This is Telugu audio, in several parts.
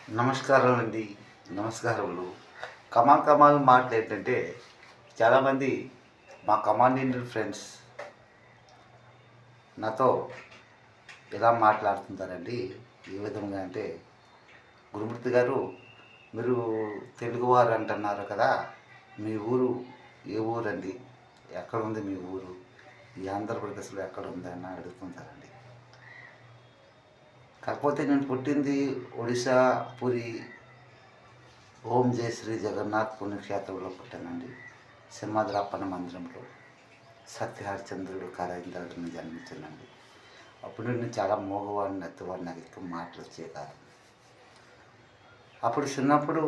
నమస్కారం అండి. నమస్కారములు. కమాల్ కమాల్ మాటలు ఏంటంటే, చాలామంది మా కమాండెంట్ ఫ్రెండ్స్ నాతో ఎలా మాట్లాడుతుంటారండి. ఏ విధంగా అంటే, గురుమూర్తి గారు, మీరు తెలుగువారు అంటున్నారు కదా, మీ ఊరు ఏ ఊరండి? ఎక్కడుంది మీ ఊరు? ఈ ఆంధ్రప్రదేశ్లో ఎక్కడుంది అని అడుగుతుంటారండి. కాకపోతే నేను పుట్టింది ఒడిశా, పురి, ఓం జయ శ్రీ జగన్నాథ్ పుణ్యక్షేత్రంలో పుట్టానండి. సింహాద్రాపన్న మందిరంలో సత్యహరిచంద్రుడు కరేంద్రుడిని జన్మించానండి. అప్పుడు నేను చాలా మోగవాడిని, ఎత్తువాడిని, నాకు ఎక్కువ మాటలు వచ్చే కాదు. అప్పుడు చిన్నప్పుడు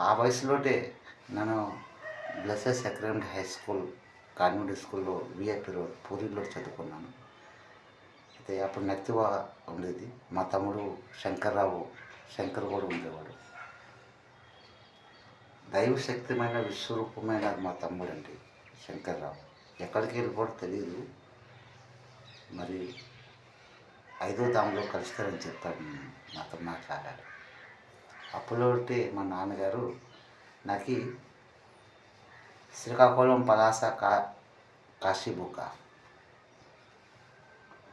ఆ వయసులోనే నేను blesses secretary high school convent స్కూల్లో విఐపి రోడ్ పూరిలో చదువుకున్నాను. అయితే అప్పుడు నెత్తివ ఉండేది. మా తమ్ముడు శంకర్ కూడా ఉండేవాడు. దైవశక్తిమైన విశ్వరూపమైన మా తమ్ముడు అండి శంకర్రావు. ఎక్కడికి వెళ్ళిపోవడం తెలియదు. మరి 5వ దాంలో కలుస్తారని చెప్పాడు, నాతో మాట్లాడాడు. అప్పులోటే మా నాన్నగారు నాకు శ్రీకాకుళం పలాస కాశీబుక్క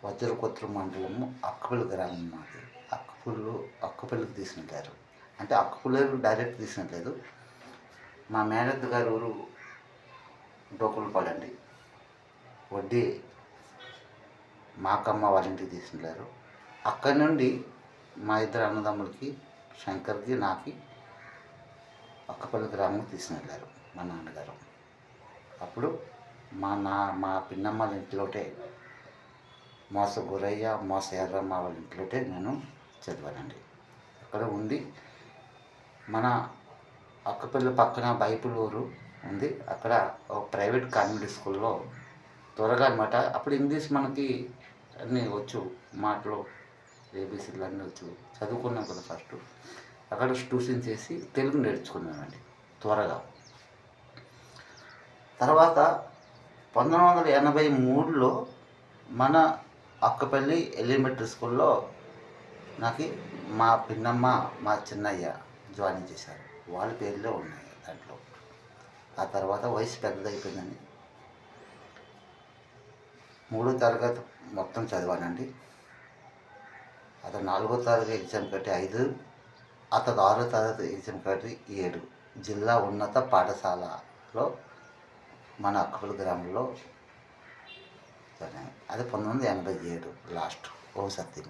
వజ్రకొత్తుల మండలము అక్కపల్లి గ్రామం మాది. అక్కపల్లికి తీసుకెళ్ళారు. అంటే అక్కపల్లి డైరెక్ట్ తీసుకెళ్ళలేదు. మా మేనత్త గారు ఊరు డోకులపాడండి. వడ్డీ మాకమ్మ వాళ్ళ ఇంటికి తీసుకెళ్ళారు. అక్కడి నుండి మా ఇద్దరు అన్నదమ్ములకి, శంకర్కి, నాకు అక్కపల్లి గ్రామం తీసుకెళ్ళారు మా నాన్నగారు. అప్పుడు మా పిన్నమ్మల ఇంట్లోటే, మోస గురయ్య, మోస ఎర్రమ్మ వాళ్ళ ఇంట్లోటే నేను చదివానండి. అక్కడ ఉండి మన అక్కపల్లి పక్కన బైపులూరు ఉంది. అక్కడ ఒక ప్రైవేట్ కాన్వెంట్ స్కూల్లో త్వరగా అనమాట. అప్పుడు ఇంగ్లీష్ మనకి అన్నీ వచ్చు, మాటలు ఏబీసీలు అన్నీ వచ్చు. చదువుకున్నాం కదా ఫస్ట్. అక్కడ ట్యూషన్ చేసి తెలుగు నేర్చుకున్నానండి త్వరగా. తర్వాత 1983లో మన అక్కపల్లి ఎలిమెంటరీ స్కూల్లో నాకు మా పిన్నమ్మ, మా చిన్నయ్య జాయిన్ చేశారు. వాళ్ళ పేర్లే ఉన్నాయి దాంట్లో. ఆ తర్వాత వయసు పెద్దదైపోయిందని 3వ తరగతి మొత్తం చదివానండి. అతను 4వ తరగతి ఎగ్జామ్ కట్టి 5, అతను 6వ తరగతి ఎగ్జామ్ కట్టి 7 జిల్లా ఉన్నత పాఠశాలలో మన అక్కపల్లి గ్రామంలో అది 1987 లాస్ట్. ఓం సత్యం.